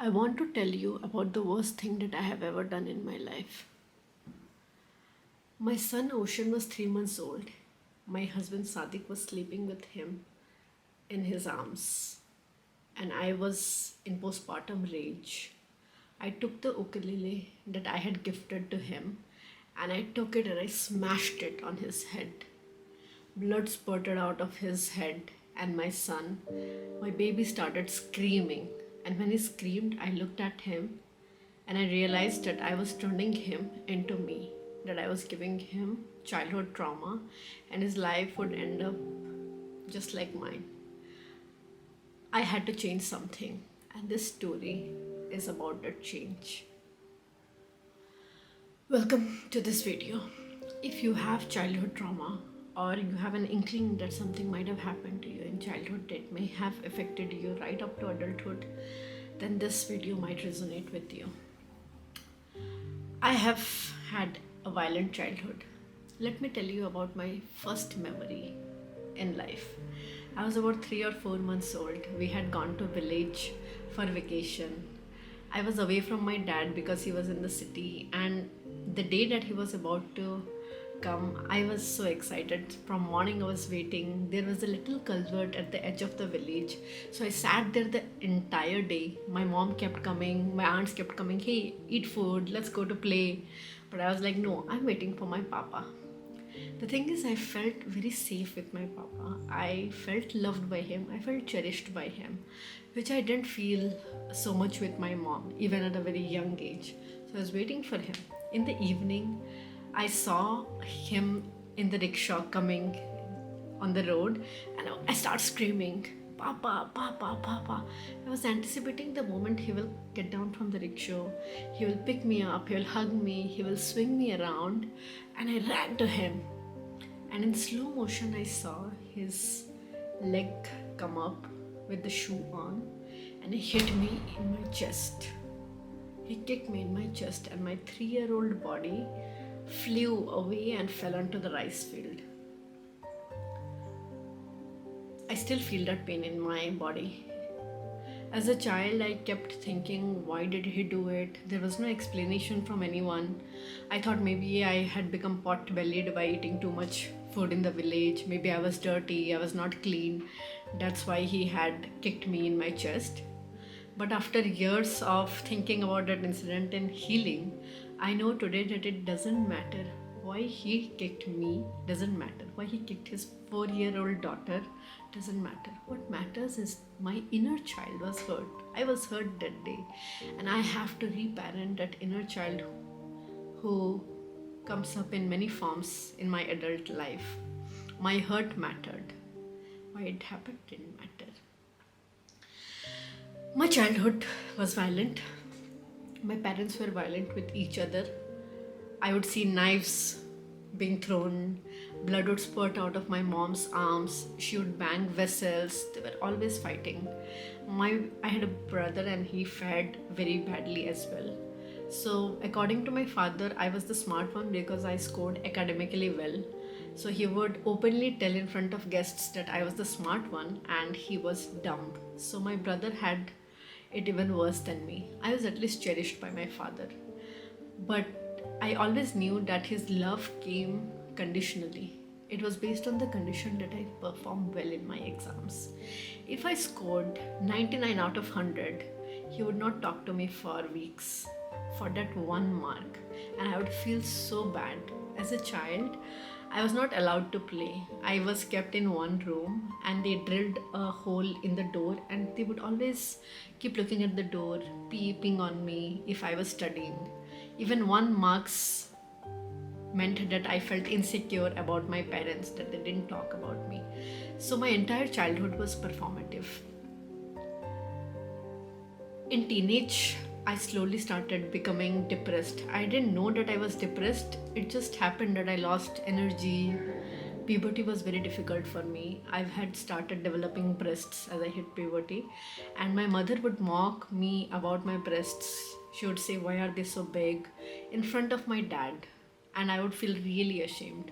I want to tell you about the worst thing that I have ever done in my life. My son Ocean was 3 months old. My husband Sadiq was sleeping with him in his arms, and I was in postpartum rage. I took the ukulele that I had gifted to him and I took it and I smashed it on his head. Blood spurted out of his head, and my baby, started screaming. And when he screamed, I looked at him and I realized that I was turning him into me, that I was giving him childhood trauma, and his life would end up just like mine. I had to change something, and this story is about that change. Welcome to this video. If you have childhood trauma or you have an inkling that something might have happened to you in childhood that may have affected you right up to adulthood, then this video might resonate with you. I have had a violent childhood. Let me tell you about my first memory in life. I was about 3 or 4 months old. We had gone to village for vacation. I was away from my dad because he was in the city, and the day that he was about to come, I was so excited. From morning I was waiting. There was a little culvert at the edge of the village. So I sat there the entire day. My mom kept coming, my aunts kept coming, hey, eat food, let's go to play. But I was like, no, I'm waiting for my papa. The thing is, I felt very safe with my papa. I felt loved by him. I felt cherished by him, which I didn't feel so much with my mom, even at a very young age. So I was waiting for him. In the evening, I saw him in the rickshaw coming on the road, and I start screaming, Papa, Papa, Papa. I was anticipating the moment he will get down from the rickshaw. He will pick me up, he will hug me, he will swing me around, and I ran to him. And in slow motion, I saw his leg come up with the shoe on, and he hit me in my chest. He kicked me in my chest, and my 3-year-old body flew away and fell onto the rice field. I still feel that pain in my body. As a child, I kept thinking, why did he do it? There was no explanation from anyone. I thought maybe I had become pot-bellied by eating too much food in the village. Maybe I was dirty, I was not clean. That's why he had kicked me in my chest. But after years of thinking about that incident and healing, I know today that it doesn't matter why he kicked me, doesn't matter. Why he kicked his 4-year-old daughter, doesn't matter. What matters is my inner child was hurt. I was hurt that day, and I have to reparent that inner child who comes up in many forms in my adult life. My hurt mattered. Why it happened didn't matter. My childhood was violent. My parents were violent with each other. I would see knives being thrown, blood would spurt out of my mom's arms, she would bang vessels, they were always fighting. I had a brother and he fared very badly as well. So according to my father, I was the smart one because I scored academically well. So he would openly tell in front of guests that I was the smart one and he was dumb. So my brother had it even worse than me. I was at least cherished by my father. But I always knew that his love came conditionally. It was based on the condition that I performed well in my exams. If I scored 99 out of 100, he would not talk to me for weeks for that one mark, and I would feel so bad. As a child, I was not allowed to play. I was kept in one room and they drilled a hole in the door, and they would always keep looking at the door, peeping on me if I was studying. Even 1 marks meant that I felt insecure about my parents, that they didn't talk about me. So my entire childhood was performative. In teenage, I slowly started becoming depressed. I didn't know that I was depressed. It just happened that I lost energy. Puberty was very difficult for me. I had started developing breasts as I hit puberty, and my mother would mock me about my breasts. She would say, why are they so big, in front of my dad, and I would feel really ashamed.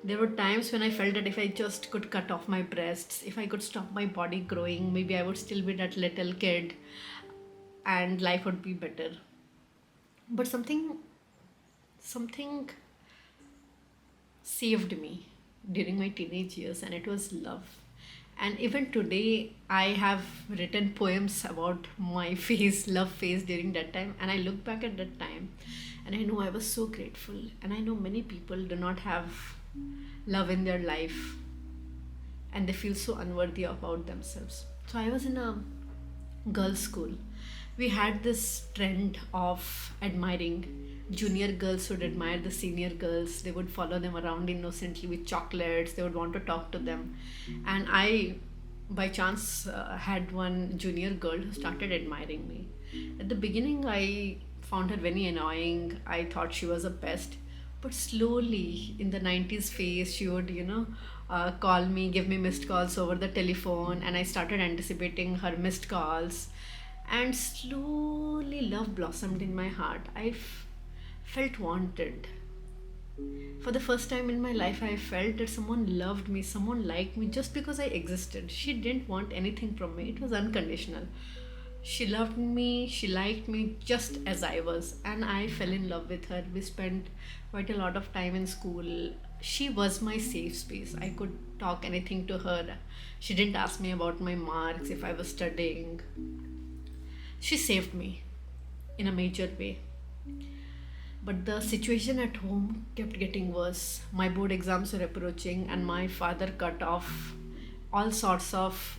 There were times when I felt that if I just could cut off my breasts, if I could stop my body growing, maybe I would still be that little kid. and life would be better. But something saved me during my teenage years, and it was love. And even today, I have written poems about my phase, love phase during that time. And I look back at that time and I know I was so grateful. And I know many people do not have love in their life and they feel so unworthy about themselves. So I was in a girls' school. We had this trend of admiring junior girls would admire the senior girls. They would follow them around innocently with chocolates. They would want to talk to them. And I, by chance, had one junior girl who started admiring me. At the beginning, I found her very annoying. I thought she was a pest. But slowly, in the 90s phase, she would, call me, give me missed calls over the telephone, and I started anticipating her missed calls. And slowly, love blossomed in my heart. Felt wanted. For the first time in my life, I felt that someone loved me, someone liked me just because I existed. She didn't want anything from me, it was unconditional. She loved me, she liked me just as I was, and I fell in love with her. We spent quite a lot of time in school. She was my safe space. I could talk anything to her. She didn't ask me about my marks, if I was studying. She saved me in a major way. But the situation at home kept getting worse. My board exams were approaching, and my father cut off all sorts of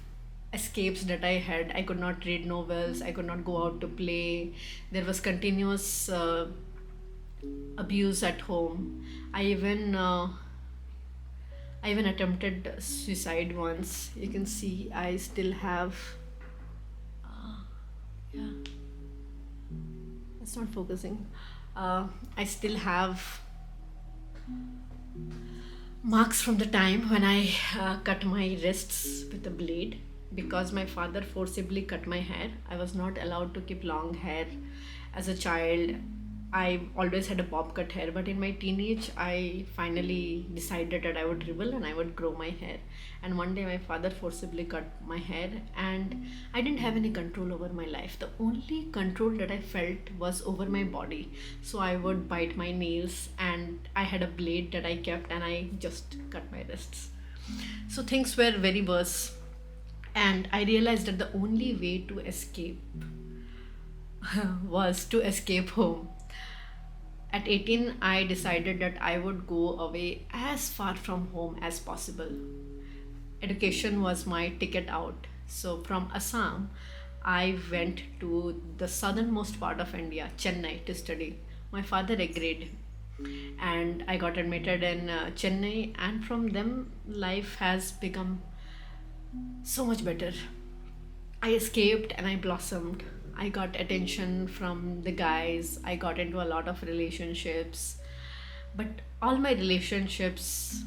escapes that I had. I could not read novels, I could not go out to play. There was continuous abuse at home. I even attempted suicide once. You can see I still have. Yeah, it's not focusing. I still have marks from the time when I cut my wrists with a blade because my father forcibly cut my hair. I was not allowed to keep long hair as a child. I always had a bob cut hair, but in my teenage, I finally decided that I would rebel and I would grow my hair. And one day, my father forcibly cut my hair, and I didn't have any control over my life. The only control that I felt was over my body. So I would bite my nails, and I had a blade that I kept, and I just cut my wrists. So things were very worse, and I realized that the only way to escape was to escape home. At 18, I decided that I would go away as far from home as possible. Education was my ticket out. So from Assam, I went to the southernmost part of India, Chennai, to study. My father agreed, and I got admitted in Chennai, and from them, life has become so much better. I escaped and I blossomed. I got attention from the guys. I got into a lot of relationships. But all my relationships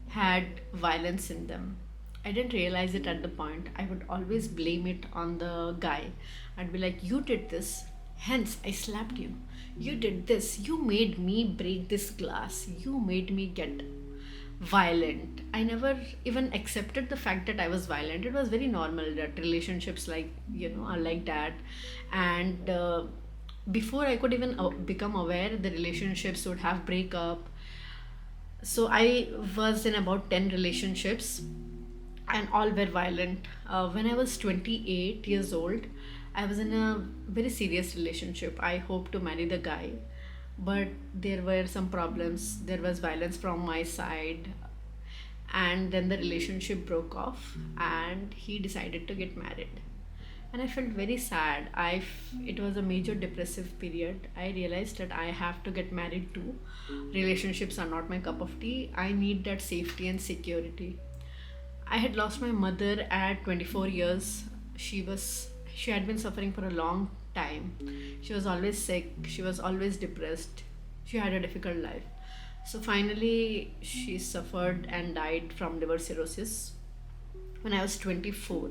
had violence in them. I didn't realize it at the point. I would always blame it on the guy. I'd be like, you did this, hence I slapped you. You did this, you made me break this glass. You made me get violent. I never even accepted the fact that I was violent. It was very normal that relationships are like that. And before I could even become aware, the relationships would have breakup. So I was in about 10 relationships, and all were violent. When I was 28 years old, I was in a very serious relationship. I hoped to marry the guy, but there were some problems. There was violence from my side, and then the relationship broke off, and he decided to get married. And I felt very sad. It was a major depressive period. I realized that I have to get married too. Relationships are not my cup of tea. I need that safety and security. I had lost my mother at 24 years. She had been suffering for a long time. She was always sick. She was always depressed. She had a difficult life. So finally, she suffered and died from liver cirrhosis when I was 24.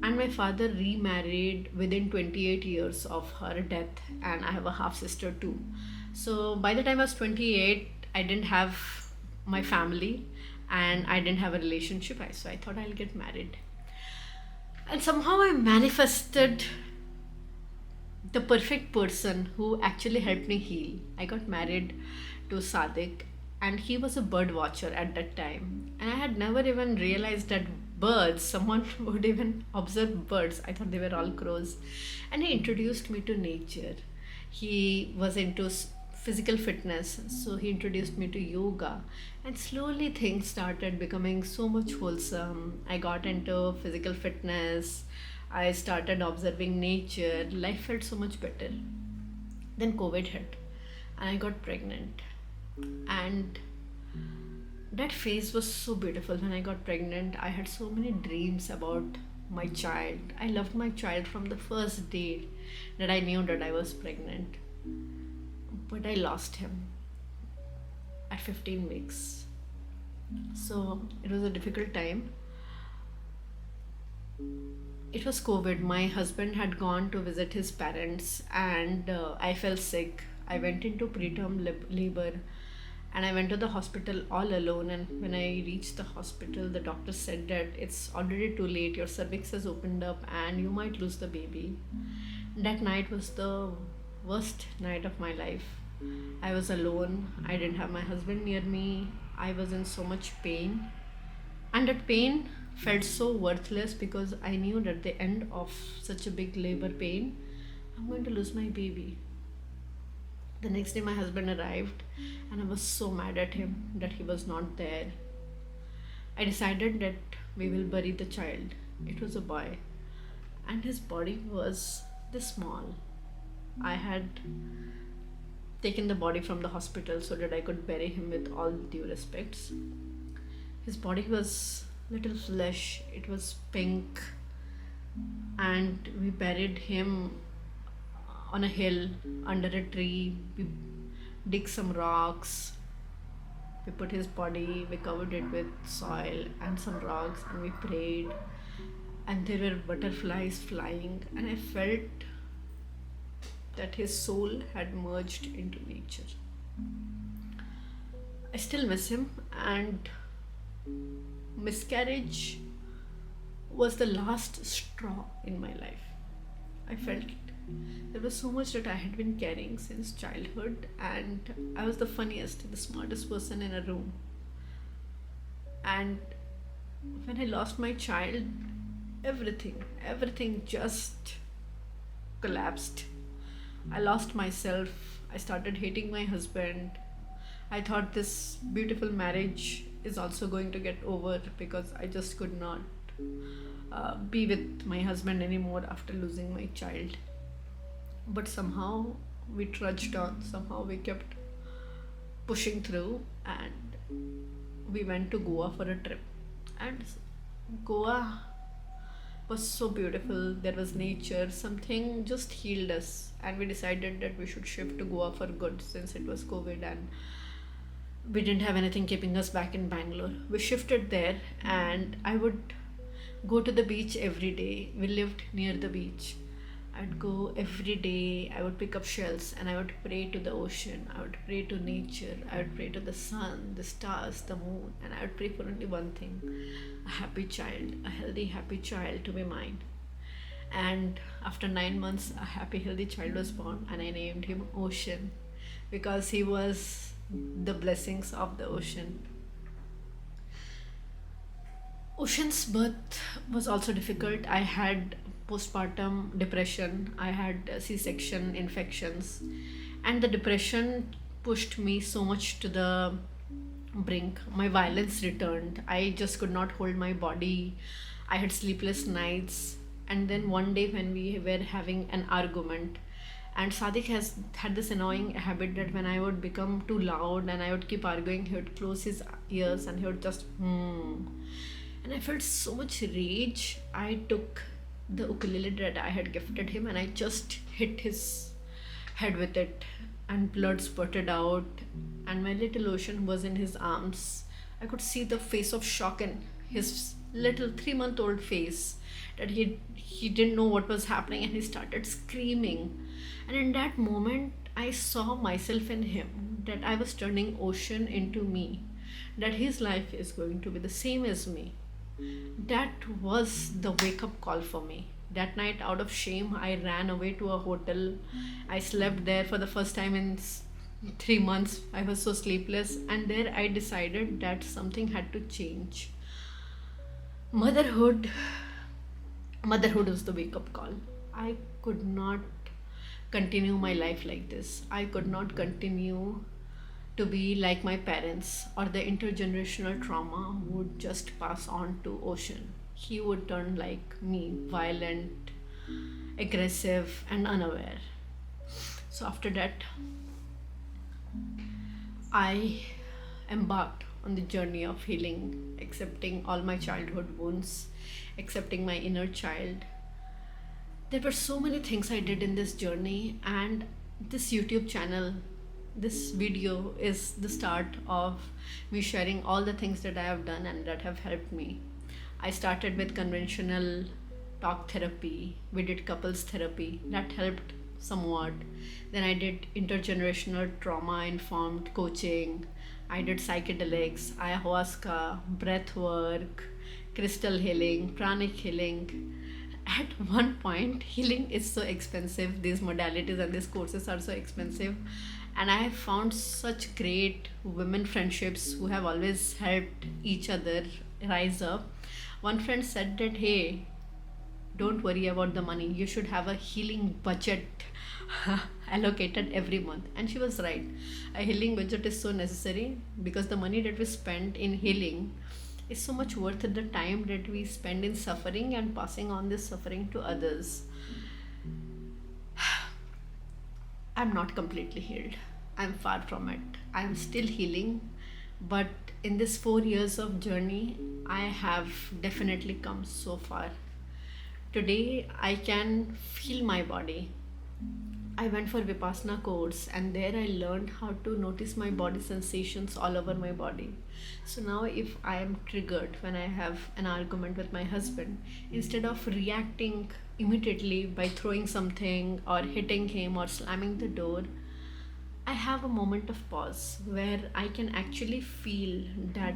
And my father remarried within 28 years of her death, and I have a half sister too. So by the time I was 28, I didn't have my family and I didn't have a relationship. So I thought I'll get married. And somehow I manifested the perfect person who actually helped me heal. I got married to Sadiq, and he was a bird watcher at that time. And I had never even realized that birds, someone would even observe birds. I thought they were all crows. And he introduced me to nature. He was into physical fitness, so he introduced me to yoga. And slowly things started becoming so much wholesome. I got into physical fitness. I started observing nature. Life felt so much better. Then COVID hit and I got pregnant. And that phase was so beautiful. When I got pregnant, I had so many dreams about my child. I loved my child from the first day that I knew that I was pregnant. But I lost him at 15 weeks. So it was a difficult time. It was COVID. My husband had gone to visit his parents, and I fell sick. I went into preterm labor, and I went to the hospital all alone. And when I reached the hospital, the doctor said that it's already too late. Your cervix has opened up, and you might lose the baby. That night was the worst night of my life. I was alone. I didn't have my husband near me. I was in so much pain. And that pain felt so worthless because I knew that at the end of such a big labor pain, I'm going to lose my baby. The next day, my husband arrived, and I was so mad at him that he was not there. I decided that we will bury the child. It was a boy, and his body was this small. I had taken the body from the hospital so that I could bury him with all due respects. His body was little flesh, it was pink, and we buried him on a hill under a tree. We dig some rocks, we put his body, we covered it with soil and some rocks, and we prayed. And there were butterflies flying, and I felt that his soul had merged into nature. I still miss him, and miscarriage was the last straw in my life. I felt there was so much that I had been carrying since childhood, and I was the funniest, the smartest person in a room. And when I lost my child, everything just collapsed. I lost myself. I started hating my husband. I thought this beautiful marriage is also going to get over because I just could not be with my husband anymore after losing my child. But somehow we trudged on, somehow we kept pushing through, and we went to Goa for a trip. And Goa was so beautiful. There was nature, something just healed us, and we decided that we should shift to Goa for good since it was COVID and we didn't have anything keeping us back in Bangalore. We shifted there, and I would go to the beach every day. We lived near the beach. I'd go every day. I would pick up shells and I would pray to the ocean. I would pray to nature. I would pray to the sun, the stars, the moon, and I would pray for only one thing: a happy child, a healthy, happy child to be mine. And after 9 months, a happy, healthy child was born, and I named him Ocean because he was the blessings of the ocean. Ocean's birth was also difficult. I had postpartum depression, I had C-section infections, and the depression pushed me so much to the brink. My violence returned. I just could not hold my body. I had sleepless nights. And then one day, when we were having an argument, and Sadiq has had this annoying habit that when I would become too loud and I would keep arguing, he would close his ears and he would just And I felt so much rage. I took the ukulele that I had gifted him and I just hit his head with it, and blood spurted out, and my little Ocean was in his arms. I could see the face of shock in his little 3-month-old face, that he didn't know what was happening, and he started screaming. And in that moment, I saw myself in him, that I was turning Ocean into me, that his life is going to be the same as me. That was the wake up call for me, That night, out of shame, I ran away to a hotel. I slept there for the first time in 3 months. I was so sleepless, and there I decided that something had to change. Motherhood, motherhood was the wake up call. I could not continue my life like this. I could not continue to be like my parents, or the intergenerational trauma would just pass on to Ocean. He would turn like me, violent, aggressive, and unaware. So after that, I embarked on the journey of healing, accepting all my childhood wounds, accepting my inner child. There were so many things I did in this journey, and this YouTube channel, this video is the start of me sharing all the things that I have done and that have helped me. I started with conventional talk therapy. We did couples therapy. That helped somewhat. Then I did intergenerational trauma informed coaching. I did psychedelics, ayahuasca, breath work, crystal healing, pranic healing. At one point, healing is so expensive. These modalities and these courses are so expensive. And I have found such great women friendships who have always helped each other rise up. One friend said that, hey, don't worry about the money. You should have a healing budget allocated every month. And she was right. A healing budget is so necessary because the money that we spend in healing is so much worth the time that we spend in suffering and passing on this suffering to others. I'm not completely healed. I'm far from it. I'm still healing, but in this 4 years of journey, I have definitely come so far. Today, I can feel my body. I went for Vipassana course, and there I learned how to notice my body sensations all over my body. So now if I am triggered when I have an argument with my husband, instead of reacting immediately by throwing something or hitting him or slamming the door, I have a moment of pause where I can actually feel that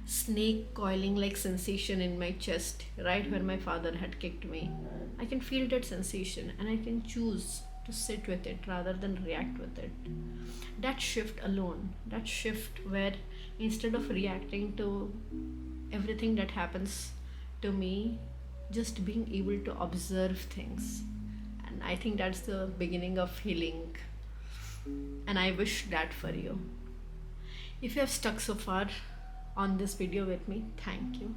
snake coiling like sensation in my chest, right where my father had kicked me. I can feel that sensation and I can choose to sit with it rather than react with it. That shift alone, that shift where instead of reacting to everything that happens to me, just being able to observe things. And I think that's the beginning of healing. And I wish that for you. If you have stuck so far on this video with me, thank you.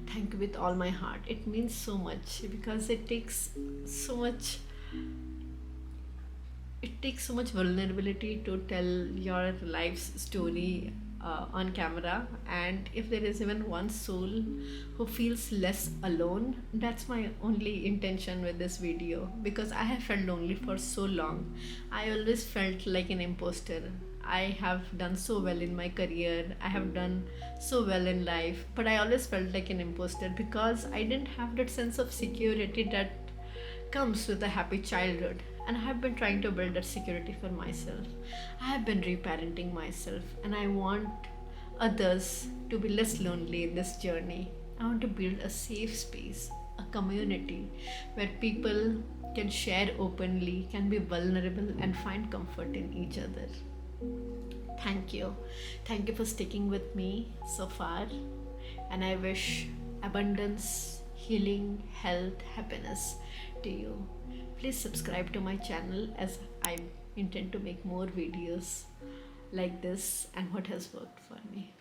Thank you with all my heart. It means so much because it takes so much vulnerability to tell your life's story on camera. And if there is even one soul who feels less alone, that's my only intention with this video, because I have felt lonely for so long. I always felt like an imposter. I have done so well in my career, I have done so well in life, but I always felt like an imposter because I didn't have that sense of security that comes with a happy childhood. And I have been trying to build that security for myself. I have been reparenting myself, and I want others to be less lonely in this journey. I want to build a safe space, a community where people can share openly, can be vulnerable, and find comfort in each other. Thank you. Thank you for sticking with me so far. And I wish abundance, healing, health, happiness to you. Please subscribe to my channel as I intend to make more videos like this and what has worked for me.